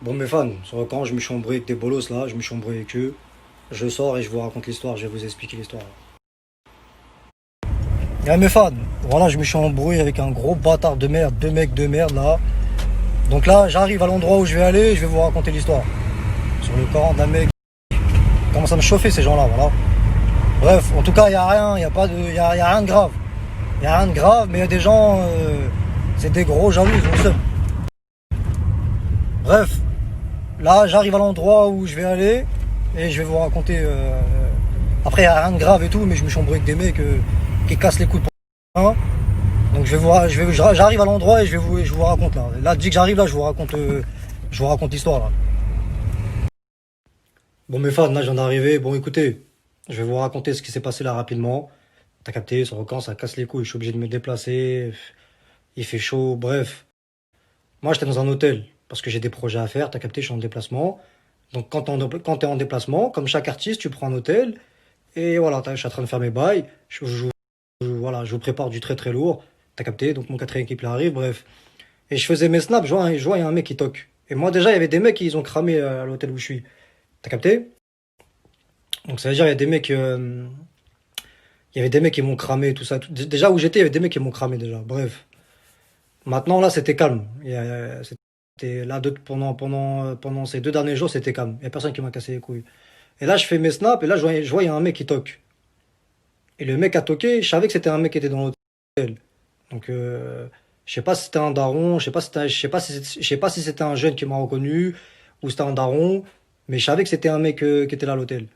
Bon, mes fans, sur le camp, je me suis embrouillé avec des bolos là, je me suis embrouillé avec eux. Je sors et je vous raconte l'histoire, je vais vous expliquer l'histoire. Et mes fans, voilà, je me suis embrouillé avec un gros bâtard de merde, deux mecs de merde là. Donc là, j'arrive à l'endroit où je vais aller, je vais vous raconter l'histoire. Sur le camp d'un mec qui commence à me chauffer ces gens-là, voilà. Bref, en tout cas, il n'y a rien, il n'y a, pas de, y a rien de grave. Il n'y a rien de grave, mais il y a des gens, c'est des gros jaloux, ils ont le seum. Bref, là, j'arrive à l'endroit où je vais aller et je vais vous raconter. Après, il n'y a rien de grave et tout, mais je me suis embrouillé avec des mecs qui cassent les couilles pour rien. Donc j'arrive à l'endroit et je vous raconte là. Là, dès que j'arrive là, je vous raconte l'histoire là. Bon, mes fans, là, je viens d'arriver. Bon, écoutez, je vais vous raconter ce qui s'est passé là rapidement. T'as capté, sur le camp, ça casse les couilles. Je suis obligé de me déplacer. Il fait chaud, bref. Moi, j'étais dans un hôtel parce que j'ai des projets à faire. T'as capté, je suis en déplacement. Donc, quand t'es en déplacement, comme chaque artiste, tu prends un hôtel. Et voilà, je suis en train de faire mes bails. Voilà, je vous prépare du très très lourd. T'as capté, donc mon quatrième équipe là arrive, bref. Et je faisais mes snaps, je vois, il y a un mec qui toque. Et moi, déjà, il y avait des mecs qui ils ont cramé à l'hôtel où je suis. T'as capté? Donc, ça veut dire, il y avait des mecs qui m'ont cramé, tout ça. Déjà, où j'étais, il y avait des mecs qui m'ont cramé déjà. Bref. Maintenant, là, c'était calme. C'était là, pendant ces 2 derniers jours, c'était calme. Il n'y a personne qui m'a cassé les couilles. Et là, je fais mes snaps, et là, je vois, il y a un mec qui toque. Et le mec a toqué, je savais que c'était un mec qui était dans l'hôtel. Donc, je sais pas si c'était un daron, je sais pas si c'était un jeune qui m'a reconnu, ou c'était un daron, mais je savais que c'était un mec qui était là à l'hôtel.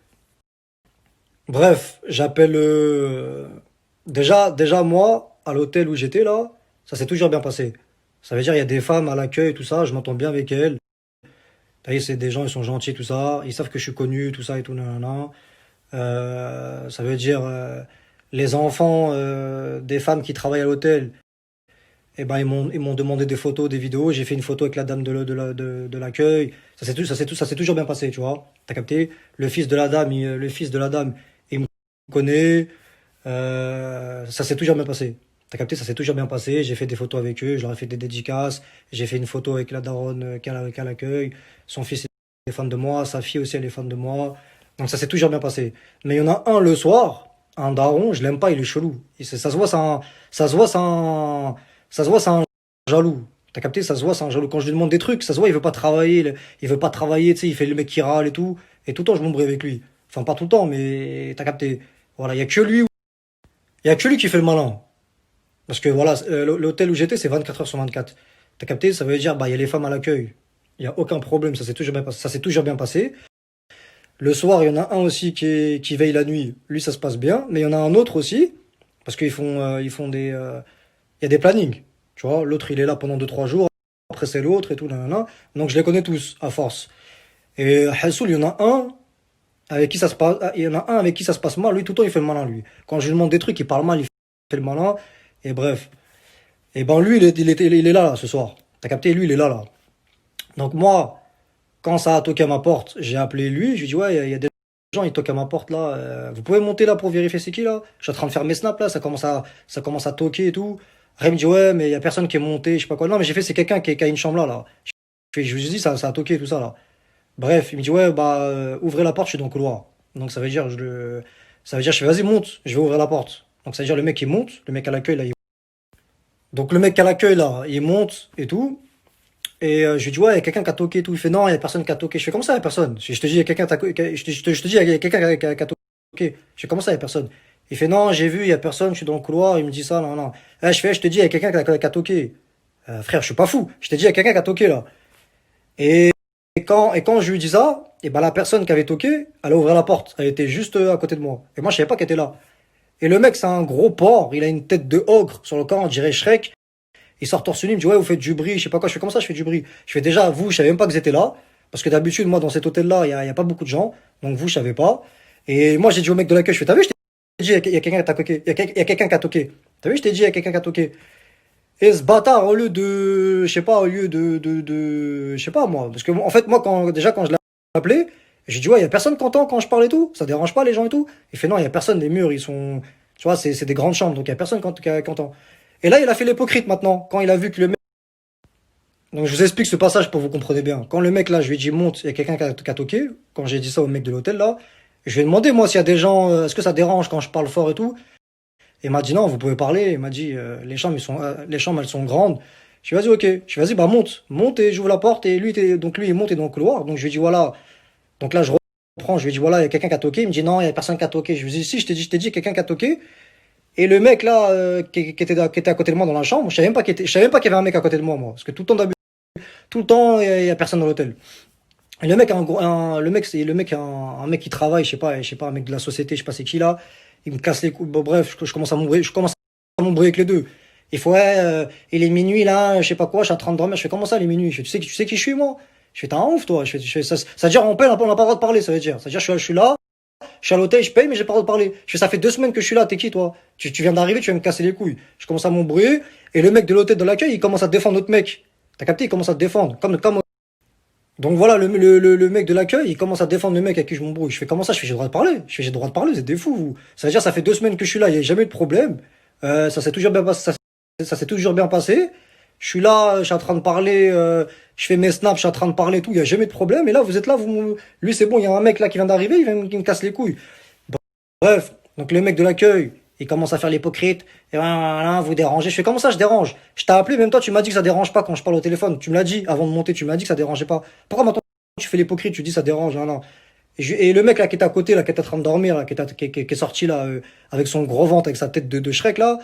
Bref, j'appelle. Déjà, moi, à l'hôtel où j'étais là, ça s'est toujours bien passé. Ça veut dire, il y a des femmes à l'accueil, tout ça, je m'entends bien avec elles. T'as vu, c'est des gens, ils sont gentils, tout ça. Ils savent que je suis connu, tout ça et tout, nanana. Ça veut dire, les enfants des femmes qui travaillent à l'hôtel, eh ben, ils m'ont demandé des photos, des vidéos. J'ai fait une photo avec la dame de l'accueil. Ça s'est toujours bien passé, tu vois. T'as capté? Le fils de la dame, il me connaît. Ça s'est toujours bien passé. T'as capté? Ça s'est toujours bien passé. J'ai fait des photos avec eux. Je leur ai fait des dédicaces. J'ai fait une photo avec la daronne qui a l'accueil. Son fils est fan de moi. Sa fille aussi, elle est fan de moi. Donc ça s'est toujours bien passé. Mais il y en a un le soir, un daron, je l'aime pas, il est chelou. Ça se voit, ça se voit, ça se voit, c'est un jaloux. T'as capté? Ça se voit, c'est un jaloux. Quand je lui demande des trucs, ça se voit, il veut pas travailler. Il veut pas travailler, tu sais, il fait le mec qui râle et tout. Et tout le temps, je m'embrouille avec lui. Enfin, pas tout le temps, mais t'as capté. Voilà, il y a que lui qui fait le malin. Parce que voilà, l'hôtel où j'étais, c'est 24 heures sur 24. T'as capté? Ça veut dire, bah, il y a les femmes à l'accueil. Il y a aucun problème, ça s'est toujours bien passé. Ça s'est toujours bien passé. Le soir, il y en a un aussi qui veille la nuit. Lui, ça se passe bien. Mais il y en a un autre aussi. Parce ils font il y a des plannings. Tu vois, l'autre, il est là pendant 2 3 jours. Après, c'est l'autre et tout, nanana. Donc, je les connais tous, à force. Et Hassoul, il y en a un avec qui ça se passe, il y en a un avec qui ça se passe mal. Lui, tout le temps, il fait le malin, lui. Quand je lui demande des trucs, il parle mal, il fait le malin. Et bref. Et ben, lui, il est là, ce soir. T'as capté? Lui, il est là. Donc, moi, quand ça a toqué à ma porte, j'ai appelé lui. Je lui ai dit, ouais, il y a des gens, ils toquent à ma porte, là. Vous pouvez monter là pour vérifier c'est qui, là? Je suis en train de faire mes snaps, là. Ça commence à toquer et tout. Après, il me dit, ouais, mais il y a personne qui est monté, je sais pas quoi. Non, mais j'ai fait, c'est quelqu'un qui a une chambre là. Je lui ai dit, ça a toqué, tout ça, là. Bref, il me dit, ouais, bah, ouvrez la porte, je suis dans le couloir. Donc, ça veut dire, je fais, vas-y, monte, je vais ouvrir la porte. Donc, ça veut dire, le mec, il monte, le mec à l'accueil, là, donc, le mec à l'accueil, là, il monte et tout. Et je lui dis, ouais, il y a quelqu'un qui a toqué et tout. Il fait, non, il y a personne qui a toqué. Je fais, comment ça, il y a personne? Je te dis, il y a quelqu'un je te dis, il y a quelqu'un qui a toqué. Je fais, comment ça, il y a personne? Il fait, non, j'ai vu, il y a personne, je suis dans le couloir. Il me dit ça, non, non. Je te dis, il y a quelqu'un qui a toqué. Frère, je suis pas fou. Je t'ai dit, il y a quelqu'un qui a toqué, là. Et, et quand je lui dis ça, et ben la personne qui avait toqué, elle a ouvert la porte. Elle était juste à côté de moi. Et moi, je savais pas qu'elle était là. Et le mec, c'est un gros porc. Il a une tête de ogre sur le corps, on dirait Shrek. Il sort torse nu, il me dit, ouais, vous faites du bruit, je sais pas quoi. Je fais, comme ça, je fais du bruit. Je fais, déjà, vous, je savais même pas que vous étiez là. Parce que d'habitude, moi, dans cet hôtel-là, il y a pas beaucoup de gens. Donc vous, je savais pas. Et moi, j'ai dit au mec de l'accueil, je fais, t'as vu, je t'ai dit, il y a quelqu'un qui a toqué. Il y a quelqu'un qui a toqué. T'as vu, je t'ai dit, il y a quelqu'un qui a toqué. Et ce bâtard, au lieu de, je sais pas, au lieu je sais pas, moi. Parce que, en fait, moi, quand je l'ai appelé, j'ai dit, ouais, il y a personne qui entend quand je parle et tout. Ça dérange pas les gens et tout. Il fait, non, il y a personne, les murs, ils sont, tu vois, c'est des grandes chambres. Donc il y a personne qui entend. Et là, il a fait l'hypocrite maintenant. Quand il a vu que le mec, Donc je vous explique ce passage pour que vous compreniez bien. Quand le mec là, je lui ai dit monte, il y a quelqu'un qui a toqué. Quand j'ai dit ça au mec de l'hôtel là, je lui ai demandé moi s'il y a des gens, est-ce que ça dérange quand je parle fort et tout. Il m'a dit non, vous pouvez parler. Il m'a dit les chambres elles sont grandes. Je lui ai dit vas-y ok. Je lui ai dit vas-y bah monte, monte et j'ouvre la porte et donc lui il monte et dans le couloir. Donc je lui ai dit voilà. Donc là je reprends, je lui ai dit voilà il y a quelqu'un qui a toqué. Il me dit non il y a personne qui a toqué. Je lui ai dit si je t'ai dit quelqu'un qui a toqué. Et le mec là qui était à côté de moi dans la chambre, je savais même pas qu'il y avait un mec à côté de moi moi, parce que tout le temps il y a personne dans l'hôtel. Et le mec, le mec, c'est le mec, un mec qui travaille, je sais pas, un mec de la société, je sais pas c'est qui là. Il me casse les couilles. Bon, bref, je commence à m'embrouiller, avec les deux. Il faut, ouais, il est minuit là, je sais pas quoi, je suis en train de dormir. Je fais comment ça, il est minuit? Tu sais qui je suis moi? Je fais t'es un ouf toi. Ça veut dire on paye, on n'a pas le droit de parler. Ça veut dire, je suis là, je suis à l'hôtel, je paye, mais j'ai pas le droit de parler. Je fais ça fait 2 semaines que je suis là. T'es qui toi? Tu viens d'arriver, tu viens me casser les couilles. Je commence à m'embrouiller et le mec de l'hôtel de l'accueil, il commence à défendre notre mec. T'as capté? Il commence à te défendre, comme donc voilà, le mec de l'accueil, il commence à défendre le mec à qui je m'embrouille. Je fais comment ça? Je fais j'ai le droit de parler. Je fais j'ai le droit de parler, vous êtes des fous, vous. Ça veut dire ça fait 2 semaines que je suis là, il n'y a jamais eu de problème. Ça s'est toujours bien passé. Ça s'est toujours bien passé. Je suis là, je suis en train de parler, je fais mes snaps, je suis en train de parler et tout, il n'y a jamais de problème. Et là, vous êtes là, lui c'est bon, il y a un mec là qui vient d'arriver, il me casse les couilles. Bref, donc le mec de l'accueil, il commence à faire l'hypocrite. Et voilà, vous dérangez. Je fais comment ça, je dérange? Je t'ai appelé, même toi, tu m'as dit que ça dérange pas quand je parle au téléphone. Tu me l'as dit avant de monter, tu m'as dit que ça dérangeait pas. Pourquoi maintenant tu fais l'hypocrite, tu dis ça dérange, voilà. Et le mec là qui est à côté, là, qui est en train de dormir, là, qui est sorti là, avec son gros ventre, avec sa tête de Shrek là,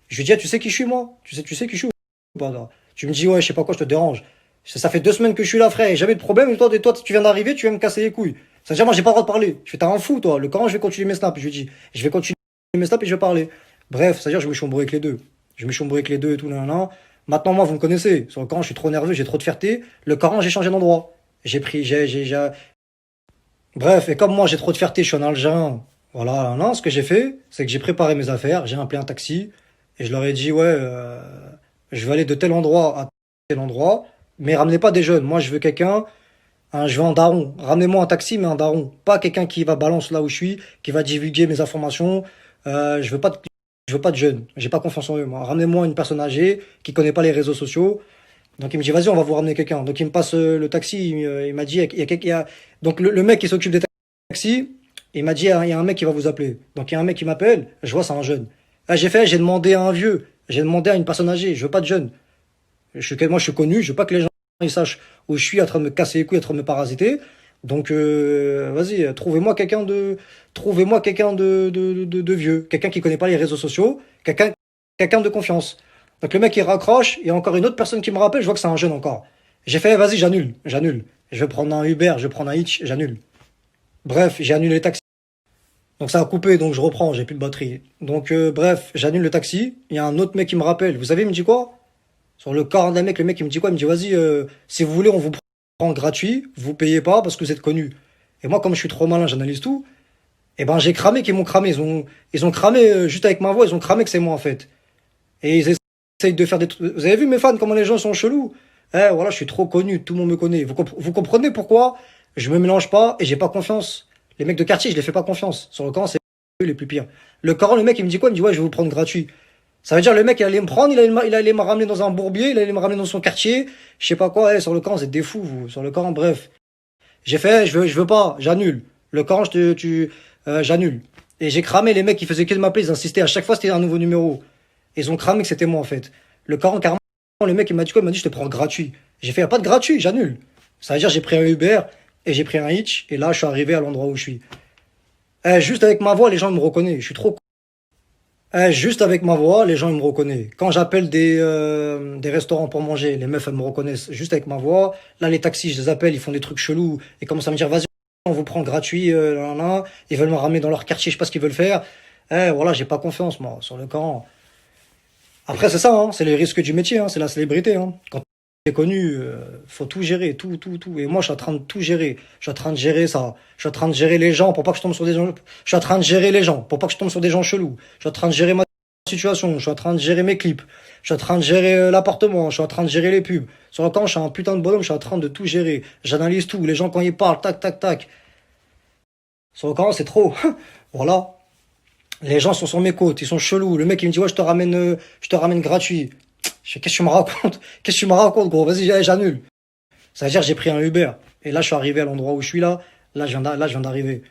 je lui dis, ah, tu sais qui je suis moi? Tu sais qui je suis ou pas, là. Tu me dis, ouais, je sais pas quoi, je te dérange. Ça fait 2 semaines que je suis là, frère, et jamais de problème. Et toi, tu viens d'arriver, tu viens me casser les couilles. Ça veut dire, moi, j'ai pas le droit de parler. Je fais, t'as un fou, toi. Le Coran, je vais continuer mes snaps. Je lui dis, je vais continuer mes snaps et je vais parler. Bref, c'est-à-dire, je me suis embrouillé avec les deux. Je me suis embrouillé avec les deux et tout, nan, nan, nan. Maintenant, moi, vous me connaissez. Sur le Coran, je suis trop nerveux, j'ai trop de fierté. Le Coran, j'ai changé d'endroit. J'ai pris, Bref, et comme moi, j'ai trop de fierté, je suis un Algérien. Voilà, non, ce que j'ai fait, c'est que j'ai préparé mes affaires, j'ai appelé un taxi, et je leur ai dit, ouais, je vais aller de tel endroit à tel endroit, mais ramenez pas des jeunes. Moi, je veux quelqu'un, je veux un daron. Ramenez-moi un taxi, mais un daron. Pas quelqu'un qui va balancer là où je suis, qui va divulguer mes informations. Je veux pas de jeunes. J'ai pas confiance en eux, moi. Ramenez-moi une personne âgée qui connaît pas les réseaux sociaux. Donc il me dit, vas-y, on va vous ramener quelqu'un. Donc il me passe le taxi, il m'a dit, donc le mec qui s'occupe des taxis, il m'a dit, il y a un mec qui va vous appeler. Donc il y a un mec qui m'appelle, je vois, c'est un jeune. Ah, j'ai demandé à un vieux, j'ai demandé à une personne âgée, je veux pas de jeunes. Moi, je suis connu, je veux pas que les gens ils sachent où je suis en train de me casser les couilles, en train de me parasiter. Donc, vas-y, trouvez-moi quelqu'un de vieux, quelqu'un qui connaît pas les réseaux sociaux, quelqu'un de confiance. Donc le mec il raccroche, il y a encore une autre personne qui me rappelle, je vois que c'est un jeune encore. J'ai fait, vas-y, j'annule. Je vais prendre un Uber, je vais prendre un Hitch, j'annule. Bref, j'ai annulé le taxi. Donc ça a coupé, donc je reprends, j'ai plus de batterie. Donc bref, j'annule le taxi. Il y a un autre mec qui me rappelle. Vous savez, il me dit quoi? Sur le corps d'un mec, le mec il me dit quoi? Il me dit vas-y, si vous voulez, on vous prend gratuit, vous payez pas parce que vous êtes connu. Et moi, comme je suis trop malin, j'analyse tout. Et ben j'ai cramé qu'ils m'ont cramé. Ils ont cramé juste avec ma voix, ils ont cramé que c'est moi en fait. Et ils essayent de faire des trucs. Vous avez vu mes fans, comment les gens sont chelous? Voilà, je suis trop connu, tout le monde me connaît. Vous comprenez pourquoi je me mélange pas et j'ai pas confiance. Les mecs de quartier, je les fais pas confiance. Sur le Coran, c'est eux les plus pires. Le Coran, le mec, il me dit quoi? Il me dit ouais, je vais vous prendre gratuit. Ça veut dire le mec, il allait me prendre, il allait me ramener dans un bourbier, il allait me ramener dans son quartier, je sais pas quoi. Sur le Coran, c'est des fous, vous. Sur le Coran, bref. J'ai fait, je veux pas, j'annule. Le Coran, j'annule. Et j'ai cramé les mecs qui faisaient que de m'appeler, ils insistaient. À chaque fois, c'était un nouveau numéro. Ils ont cramé que c'était moi, en fait. Le Coran, carrément, le mec, il m'a dit quoi? Il m'a dit, je te prends gratuit. J'ai fait, y a pas de gratuit, j'annule. Ça veut dire, j'ai pris un Uber et j'ai pris un Hitch, et là, je suis arrivé à l'endroit où je suis. Juste avec ma voix, les gens me reconnaissent. Je suis trop. Juste avec ma voix, les gens ils me reconnaissent. Quand j'appelle des restaurants pour manger, les meufs elles me reconnaissent juste avec ma voix. Là, les taxis, je les appelle, ils font des trucs chelous et commencent à me dire, vas-y, on vous prend gratuit, là, là. Ils veulent me ramener dans leur quartier, je sais pas ce qu'ils veulent faire. Voilà, j'ai pas confiance, moi, sur le Coran. Après, c'est ça, hein, c'est les risques du métier, hein, c'est la célébrité, hein. Quand t'es connu, faut tout gérer, tout, tout, tout. Et moi, je suis en train de tout gérer. Je suis en train de gérer ça. Je suis en train de gérer les gens pour pas que je tombe sur des gens. Je suis en train de gérer les gens pour pas que je tombe sur des gens chelous. Je suis en train de gérer ma situation. Je suis en train de gérer mes clips. Je suis en train de gérer l'appartement. Je suis en train de gérer les pubs. Sur le temps, je suis un putain de bonhomme. Je suis en train de tout gérer. J'analyse tout. Les gens quand ils parlent, tac, tac, tac. Sur le camp, c'est trop. Voilà. Les gens sont sur mes côtes. Ils sont chelous. Le mec, il me dit, ouais, je te ramène gratuit. Je fais, qu'est-ce que tu me racontes? Qu'est-ce que tu me racontes, gros? Vas-y, j'annule. Ça veut dire que j'ai pris un Uber. Et là, je suis arrivé à l'endroit où je suis là. Là, je viens d'arriver.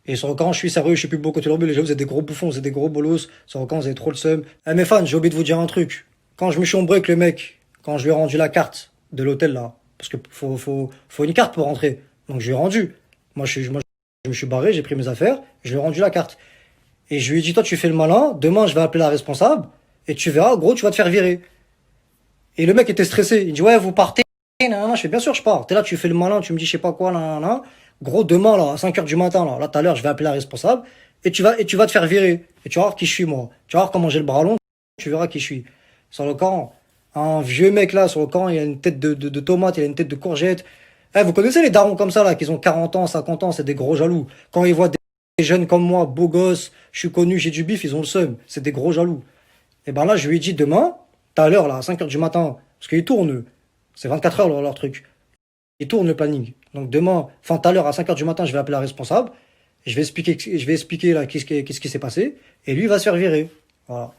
Et sur le camp, je suis sérieux, je suis plus beau côté l'obus. Les gens, vous êtes des gros bouffons, vous êtes des gros bolos. Sur le camp, vous avez trop le seum. Eh, mes fans, j'ai oublié de vous dire un truc. Quand je me suis embrouillé avec le mec, quand je lui ai rendu la carte de l'hôtel là, parce que faut une carte pour rentrer. Donc je lui ai rendu. Moi, je me suis barré, j'ai pris mes affaires, je lui ai rendu la carte. Et je lui ai dit, toi, tu fais le malin, demain, je vais appeler la responsable, et tu verras, gros, tu vas te faire virer. Et le mec était stressé. Il dit, ouais, vous partez. Nanana. Je fais, bien sûr, je pars. T'es là, tu fais le malin, tu me dis, je sais pas quoi, nanana. Gros, demain, là, à 5 heures du matin, là, tout à l'heure, je vais appeler la responsable, et tu vas te faire virer. Et tu vas voir qui je suis, moi. Tu vas voir comment j'ai le bras long, tu verras qui je suis. Sur le camp, un vieux mec, là, sur le camp, il a une tête de tomate, il a une tête de courgette. Eh, vous connaissez les darons comme ça, là, qui ont 40 ans, 50 ans, c'est des gros jaloux. Quand ils voient des jeunes comme moi, beaux gosses, je suis connu, j'ai du bif, ils ont le seum. C'est des gros jaloux. Et ben là, je lui ai dit demain, tout à l'heure, là, à 5 heures du matin, parce qu'ils tournent, eux. C'est 24 heures leur truc. Ils tournent le planning. Donc demain, enfin tout à l'heure, à 5 heures du matin, je vais appeler la responsable. Je vais expliquer là qu'est-ce qui s'est passé. Et lui, il va se faire virer. Voilà.